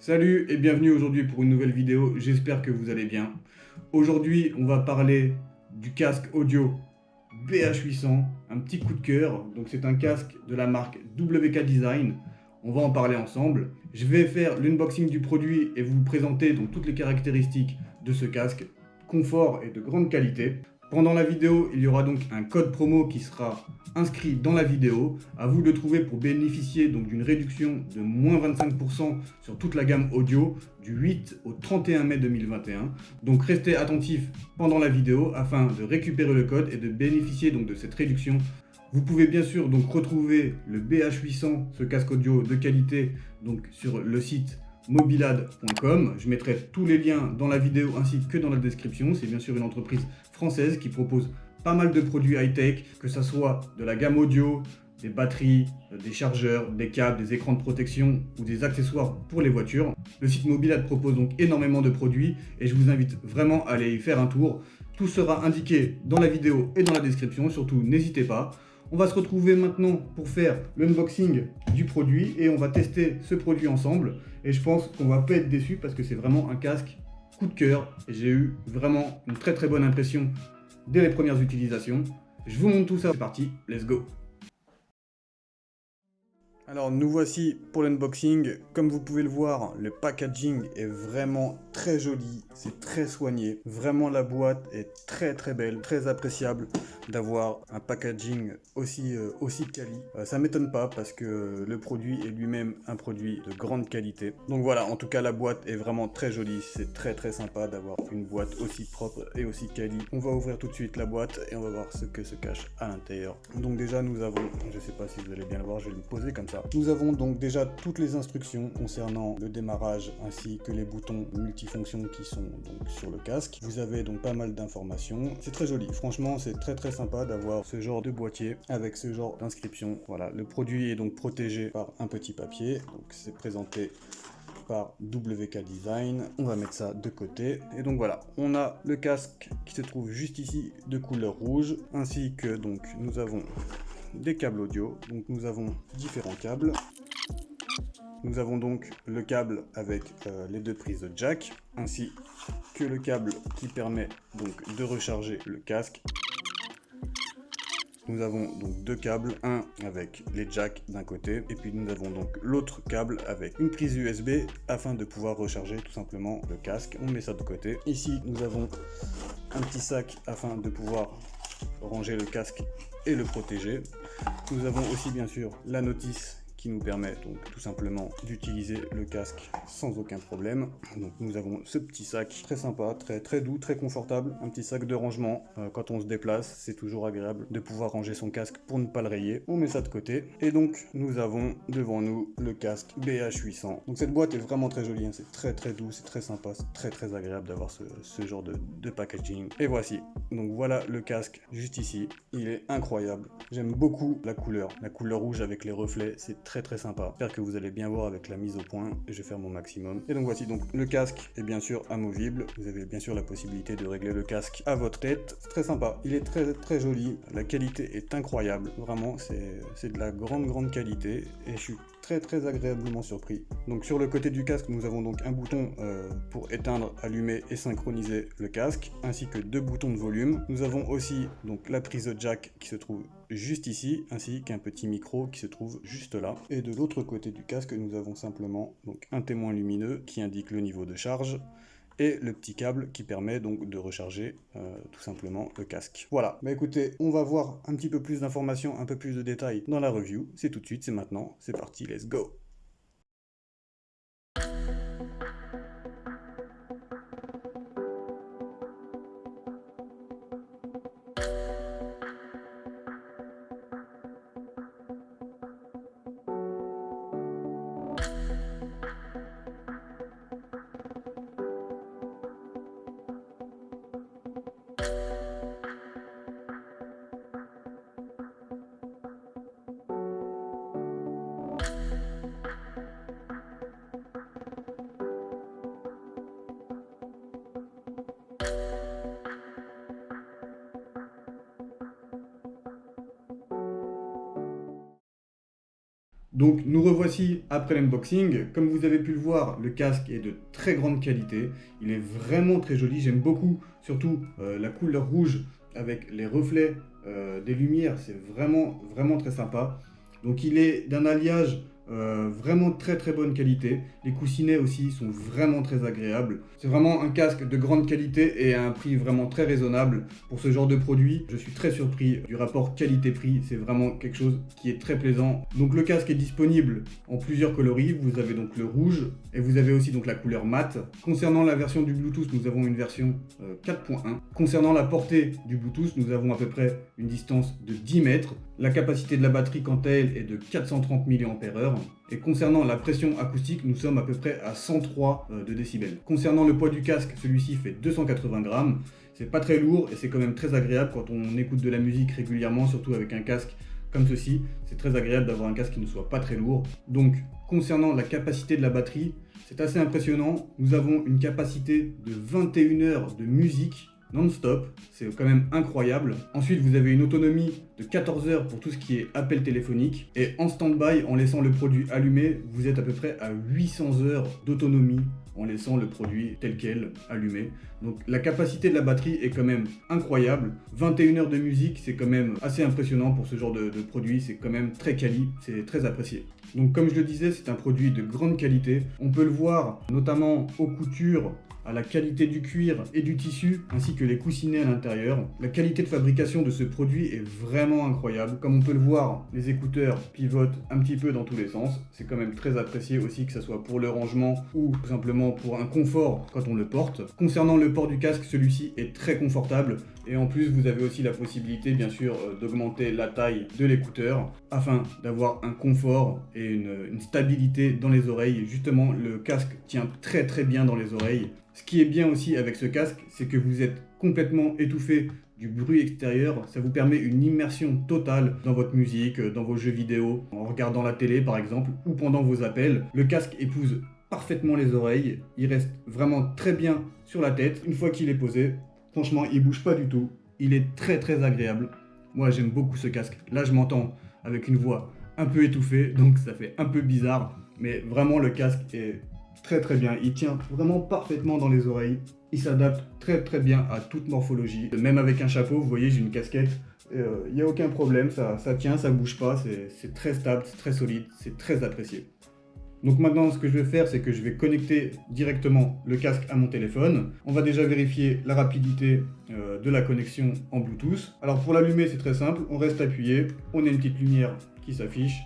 Salut et bienvenue aujourd'hui pour une nouvelle vidéo, j'espère que vous allez bien. Aujourd'hui on va parler du casque audio BH800, un petit coup de cœur. Donc c'est un casque de la marque WK Design, on va en parler ensemble. Je vais faire l'unboxing du produit et vous présenter donc toutes les caractéristiques de ce casque, confort et de grande qualité. Pendant la vidéo, il y aura donc un code promo qui sera inscrit dans la vidéo. À vous de le trouver pour bénéficier donc d'une réduction de moins 25% sur toute la gamme audio du 8 au 31 mai 2021. Donc restez attentifs pendant la vidéo afin de récupérer le code et de bénéficier donc de cette réduction. Vous pouvez bien sûr donc retrouver le BH800, ce casque audio de qualité, donc sur le site mobilad.com. Je mettrai tous les liens dans la vidéo ainsi que dans la description. C'est bien sûr une entreprise française qui propose pas mal de produits high-tech, que ce soit de la gamme audio, des batteries, des chargeurs, des câbles, des écrans de protection ou des accessoires pour les voitures. Le site Mobilad propose donc énormément de produits et je vous invite vraiment à aller y faire un tour. Tout sera indiqué dans la vidéo et dans la description, surtout n'hésitez pas. On va se retrouver maintenant pour faire l'unboxing du produit et on va tester ce produit ensemble. Et je pense qu'on va pas être déçu parce que c'est vraiment un casque coup de cœur. J'ai eu vraiment une très bonne impression dès les premières utilisations. Je vous montre tout ça, c'est parti, let's go! Alors nous voici pour l'unboxing. Comme vous pouvez le voir, le packaging est vraiment très joli, c'est très soigné. Vraiment la boîte est très belle, très appréciable d'avoir un packaging aussi quali. Ça m'étonne pas parce que le produit est lui-même un produit de grande qualité. Donc voilà, en tout cas la boîte est vraiment très jolie, c'est très sympa d'avoir une boîte aussi propre et aussi quali. On va ouvrir tout de suite la boîte et on va voir ce que se cache à l'intérieur. Donc déjà nous avons, je sais pas si vous allez bien le voir, je vais le poser comme ça. Nous avons donc déjà toutes les instructions concernant le démarrage ainsi que les boutons multifonctions qui sont donc sur le casque. Vous avez donc pas mal d'informations. C'est très joli. Franchement, c'est très sympa d'avoir ce genre de boîtier avec ce genre d'inscription. Voilà, le produit est donc protégé par un petit papier. Donc c'est présenté par WK Design. On va mettre ça de côté. Et donc voilà, on a le casque qui se trouve juste ici de couleur rouge, ainsi que donc nous avons des câbles audio. Donc nous avons différents câbles. Nous avons donc le câble avec les deux prises de jack, ainsi que le câble qui permet donc de recharger le casque. Nous avons donc deux câbles, un avec les jacks d'un côté, et puis nous avons donc l'autre câble avec une prise USB afin de pouvoir recharger tout simplement le casque. On met ça de côté. Ici, nous avons un petit sac afin de pouvoir ranger le casque et le protéger. Nous avons aussi bien sûr la notice qui nous permet donc tout simplement d'utiliser le casque sans aucun problème. Donc nous avons ce petit sac très sympa, très doux, très confortable, un petit sac de rangement quand on se déplace, c'est toujours agréable de pouvoir ranger son casque pour ne pas le rayer. On met ça de côté et donc nous avons devant nous le casque BH800. Donc cette boîte est vraiment très jolie, hein. C'est très doux, c'est très sympa, c'est très agréable d'avoir ce genre de packaging. Et voici, donc voilà le casque juste ici, il est incroyable. J'aime beaucoup la couleur rouge avec les reflets, c'est très sympa. J'espère que vous allez bien voir avec la mise au point, et je vais faire mon maximum. Et donc voici, donc le casque est bien sûr amovible, vous avez bien sûr la possibilité de régler le casque à votre tête. C'est très sympa, il est très joli, la qualité est incroyable, vraiment c'est de la grande qualité, et je suis très agréablement surpris. Donc sur le côté du casque, nous avons donc un bouton pour éteindre, allumer et synchroniser le casque, ainsi que deux boutons de volume. Nous avons aussi donc la prise jack qui se trouve juste ici, ainsi qu'un petit micro qui se trouve juste là. Et de l'autre côté du casque, nous avons simplement donc un témoin lumineux qui indique le niveau de charge, et le petit câble qui permet donc de recharger tout simplement le casque. Voilà, bah écoutez, on va voir un petit peu plus d'informations, un peu plus de détails dans la review. C'est tout de suite, c'est maintenant, c'est parti, let's go! Donc nous revoici après l'unboxing. Comme vous avez pu le voir, le casque est de très grande qualité. Il est vraiment très joli, j'aime beaucoup, surtout la couleur rouge avec les reflets des lumières, c'est vraiment très sympa. Donc il est d'un alliage vraiment très bonne qualité. Les coussinets aussi sont vraiment très agréables. C'est vraiment un casque de grande qualité et à un prix vraiment très raisonnable. Pour ce genre de produit, je suis très surpris du rapport qualité-prix. C'est vraiment quelque chose qui est très plaisant. Donc le casque est disponible en plusieurs coloris. Vous avez donc le rouge et vous avez aussi donc la couleur mat. Concernant la version du Bluetooth, nous avons une version 4.1. Concernant la portée du Bluetooth, nous avons à peu près une distance de 10 mètres. La capacité de la batterie, quant à elle, est de 430 mAh. Et concernant la pression acoustique, nous sommes à peu près à 103 de décibels. Concernant le poids du casque, celui-ci fait 280 grammes. C'est pas très lourd et c'est quand même très agréable quand on écoute de la musique régulièrement, surtout avec un casque comme ceci. C'est très agréable d'avoir un casque qui ne soit pas très lourd. Donc, concernant la capacité de la batterie, c'est assez impressionnant. Nous avons une capacité de 21 heures de musique non-stop, c'est quand même incroyable. Ensuite, vous avez une autonomie de 14 heures pour tout ce qui est appel téléphonique. Et en stand-by, en laissant le produit allumé, vous êtes à peu près à 800 heures d'autonomie en laissant le produit tel quel allumé. Donc la capacité de la batterie est quand même incroyable. 21 heures de musique, c'est quand même assez impressionnant pour ce genre de produit. C'est quand même très quali, c'est très apprécié. Donc comme je le disais, c'est un produit de grande qualité. On peut le voir notamment aux coutures, à la qualité du cuir et du tissu, ainsi que les coussinets à l'intérieur. La qualité de fabrication de ce produit est vraiment incroyable. Comme on peut le voir, les écouteurs pivotent un petit peu dans tous les sens. C'est quand même très apprécié aussi, que ce soit pour le rangement ou tout simplement pour un confort quand on le porte. Concernant le port du casque, celui-ci est très confortable. Et en plus, vous avez aussi la possibilité, bien sûr, d'augmenter la taille de l'écouteur afin d'avoir un confort et une stabilité dans les oreilles. Justement, le casque tient très bien dans les oreilles. Ce qui est bien aussi avec ce casque, c'est que vous êtes complètement étouffé du bruit extérieur. Ça vous permet une immersion totale dans votre musique, dans vos jeux vidéo, en regardant la télé par exemple, ou pendant vos appels. Le casque épouse parfaitement les oreilles. Il reste vraiment très bien sur la tête. Une fois qu'il est posé, franchement, il bouge pas du tout. Il est très agréable. Moi, j'aime beaucoup ce casque. Là, je m'entends avec une voix un peu étouffée, donc ça fait un peu bizarre. Mais vraiment, le casque est très bien. Il tient vraiment parfaitement dans les oreilles. Il s'adapte très bien à toute morphologie. Même avec un chapeau, vous voyez, j'ai une casquette. Il n'y a aucun problème, ça tient, ça bouge pas. C'est très stable, c'est très solide, c'est très apprécié. Donc maintenant, ce que je vais faire, c'est que je vais connecter directement le casque à mon téléphone. On va déjà vérifier la rapidité de la connexion en Bluetooth. Alors pour l'allumer, c'est très simple. On reste appuyé, on a une petite lumière qui s'affiche.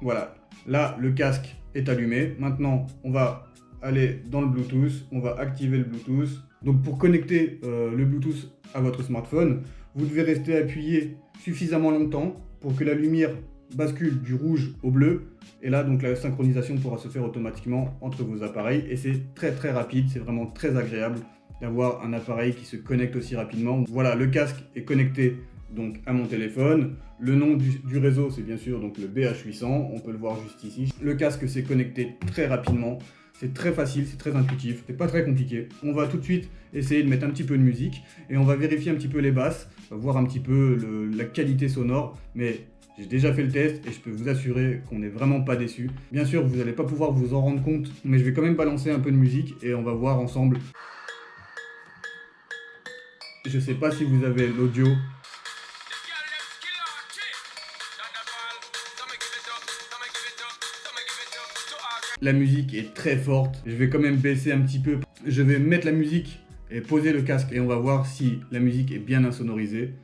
Voilà, là, le casque est allumé. Maintenant, on va aller dans le Bluetooth. On va activer le Bluetooth. Donc pour connecter le Bluetooth à votre smartphone, vous devez rester appuyé suffisamment longtemps pour que la lumière bascule du rouge au bleu. Et là, donc la synchronisation pourra se faire automatiquement entre vos appareils. Et c'est très rapide, c'est vraiment très agréable d'avoir un appareil qui se connecte aussi rapidement. Voilà, le casque est connecté donc à mon téléphone. Le nom du réseau, c'est bien sûr donc le BH800, on peut le voir juste ici. Le casque s'est connecté très rapidement. C'est très facile, c'est très intuitif, c'est pas très compliqué. On va tout de suite essayer de mettre un petit peu de musique et on va vérifier un petit peu les basses, voir un petit peu la qualité sonore. Mais j'ai déjà fait le test et je peux vous assurer qu'on n'est vraiment pas déçu. Bien sûr, vous n'allez pas pouvoir vous en rendre compte, mais je vais quand même balancer un peu de musique et on va voir ensemble. Je sais pas si vous avez l'audio. La musique est très forte. Je vais quand même baisser un petit peu. Je vais mettre la musique et poser le casque et on va voir si la musique est bien insonorisée.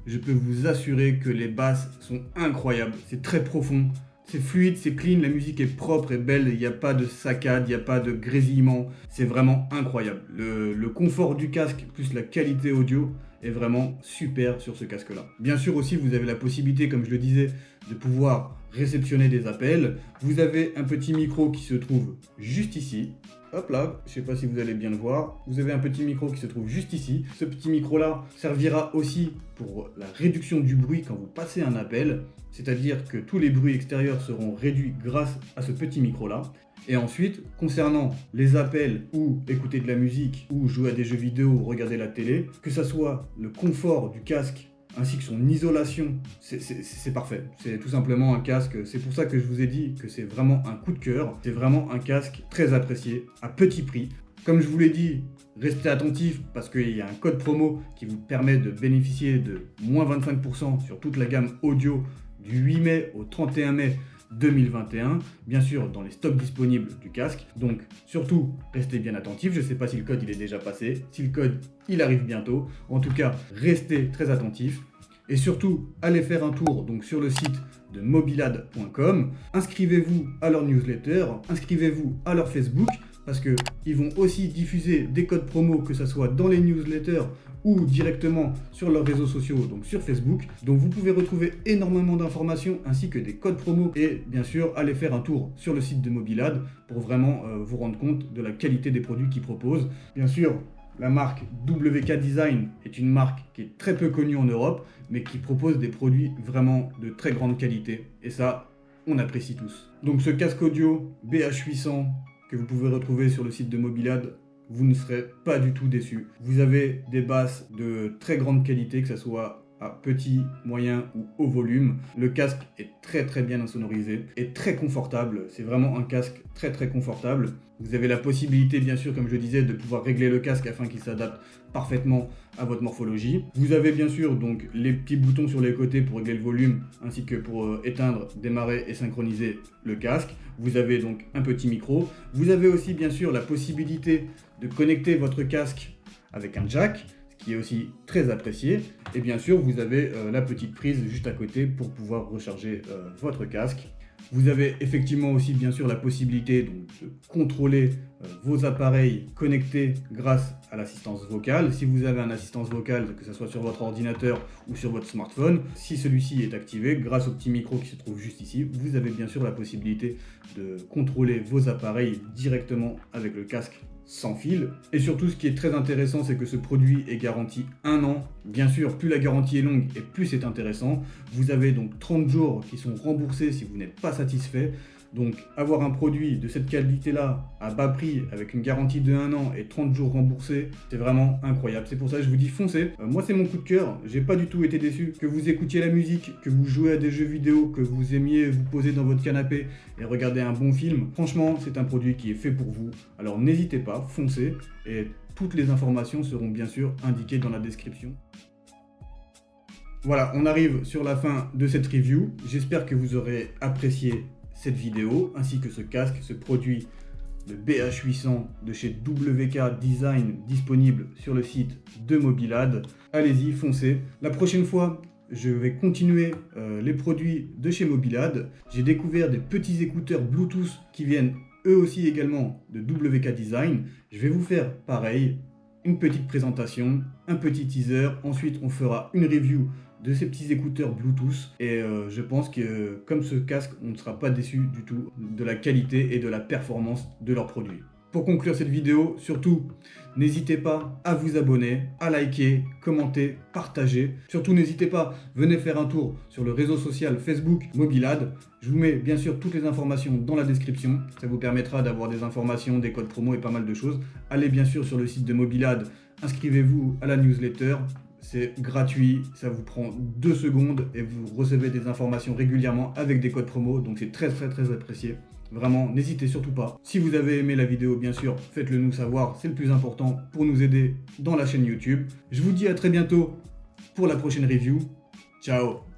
Je peux vous assurer que les basses sont incroyables. C'est très profond, c'est fluide, c'est clean, la musique est propre et belle, il n'y a pas de saccade, il n'y a pas de grésillement, c'est vraiment incroyable. Le confort du casque plus la qualité audio est vraiment super sur ce casque-là. Bien sûr aussi, vous avez la possibilité, comme je le disais, de pouvoir réceptionner des appels. Vous avez un petit micro qui se trouve juste ici. Hop là, je ne sais pas si vous allez bien le voir. Vous avez un petit micro qui se trouve juste ici. Ce petit micro-là servira aussi pour la réduction du bruit quand vous passez un appel. C'est-à-dire que tous les bruits extérieurs seront réduits grâce à ce petit micro-là. Et ensuite, concernant les appels ou écouter de la musique ou jouer à des jeux vidéo ou regarder la télé, que ça soit le confort du casque ainsi que son isolation, c'est parfait. C'est tout simplement un casque, c'est pour ça que je vous ai dit que c'est vraiment un coup de cœur. C'est vraiment un casque très apprécié, à petit prix. Comme je vous l'ai dit, restez attentifs parce qu'il y a un code promo qui vous permet de bénéficier de moins 25% sur toute la gamme audio du 8 mai au 31 mai 2021, bien sûr dans les stocks disponibles du casque. Donc surtout, restez bien attentifs. Je ne sais pas si le code il est déjà passé, si le code il arrive bientôt. En tout cas, restez très attentifs. Et surtout, allez faire un tour donc, sur le site de mobilad.com. Inscrivez-vous à leur newsletter, inscrivez-vous à leur Facebook, parce qu'ils vont aussi diffuser des codes promo, que ce soit dans les newsletters ou directement sur leurs réseaux sociaux, donc sur Facebook. Donc vous pouvez retrouver énormément d'informations ainsi que des codes promo. Et bien sûr, allez faire un tour sur le site de Mobilad pour vraiment vous rendre compte de la qualité des produits qu'ils proposent. Bien sûr, la marque WK Design est une marque qui est très peu connue en Europe, mais qui propose des produits vraiment de très grande qualité. Et ça, on apprécie tous. Donc ce casque audio BH800 que vous pouvez retrouver sur le site de Mobilad, vous ne serez pas du tout déçus. Vous avez des basses de très grande qualité, que ce soit à petit, moyen ou haut volume. Le casque est très bien insonorisé et très confortable. C'est vraiment un casque très confortable. Vous avez la possibilité, bien sûr, comme je disais, de pouvoir régler le casque afin qu'il s'adapte parfaitement à votre morphologie. Vous avez bien sûr donc les petits boutons sur les côtés pour régler le volume, ainsi que pour éteindre, démarrer et synchroniser le casque. Vous avez donc un petit micro. Vous avez aussi bien sûr la possibilité de connecter votre casque avec un jack, ce qui est aussi très apprécié. Et bien sûr, vous avez la petite prise juste à côté pour pouvoir recharger votre casque. Vous avez effectivement aussi bien sûr la possibilité donc, de contrôler vos appareils connectés grâce à l'assistance vocale. Si vous avez un assistance vocale, que ce soit sur votre ordinateur ou sur votre smartphone, si celui-ci est activé, grâce au petit micro qui se trouve juste ici, vous avez bien sûr la possibilité de contrôler vos appareils directement avec le casque sans fil. Et surtout, ce qui est très intéressant, c'est que ce produit est garanti 1 an. Bien sûr, plus la garantie est longue et plus c'est intéressant. Vous avez donc 30 jours qui sont remboursés si vous n'êtes pas satisfait. Donc avoir un produit de cette qualité-là à bas prix avec une garantie de 1 an et 30 jours remboursés, c'est vraiment incroyable. C'est pour ça que je vous dis foncez. Moi c'est mon coup de cœur, j'ai pas du tout été déçu. Que vous écoutiez la musique, que vous jouez à des jeux vidéo, que vous aimiez vous poser dans votre canapé et regarder un bon film, franchement c'est un produit qui est fait pour vous. Alors n'hésitez pas, foncez et toutes les informations seront bien sûr indiquées dans la description. Voilà, on arrive sur la fin de cette review. J'espère que vous aurez apprécié cette vidéo, ainsi que ce casque, ce produit de BH800 de chez WK Design disponible sur le site de Mobilad. Allez-y, foncez. La prochaine fois, je vais continuer les produits de chez Mobilad. J'ai découvert des petits écouteurs Bluetooth qui viennent eux aussi également de WK Design. Je vais vous faire pareil, une petite présentation, un petit teaser. Ensuite, on fera une review de ces petits écouteurs Bluetooth et je pense que comme ce casque, on ne sera pas déçu du tout de la qualité et de la performance de leurs produits. Pour conclure cette vidéo, surtout, n'hésitez pas à vous abonner, à liker, commenter, partager. Surtout, n'hésitez pas, venez faire un tour sur le réseau social Facebook Mobilad. Je vous mets bien sûr toutes les informations dans la description. Ça vous permettra d'avoir des informations, des codes promo et pas mal de choses. Allez bien sûr sur le site de Mobilad, inscrivez-vous à la newsletter. C'est gratuit, ça vous prend 2 secondes et vous recevez des informations régulièrement avec des codes promo, donc c'est très apprécié. Vraiment, n'hésitez surtout pas. Si vous avez aimé la vidéo, bien sûr, faites-le nous savoir, c'est le plus important pour nous aider dans la chaîne YouTube. Je vous dis à très bientôt pour la prochaine review. Ciao!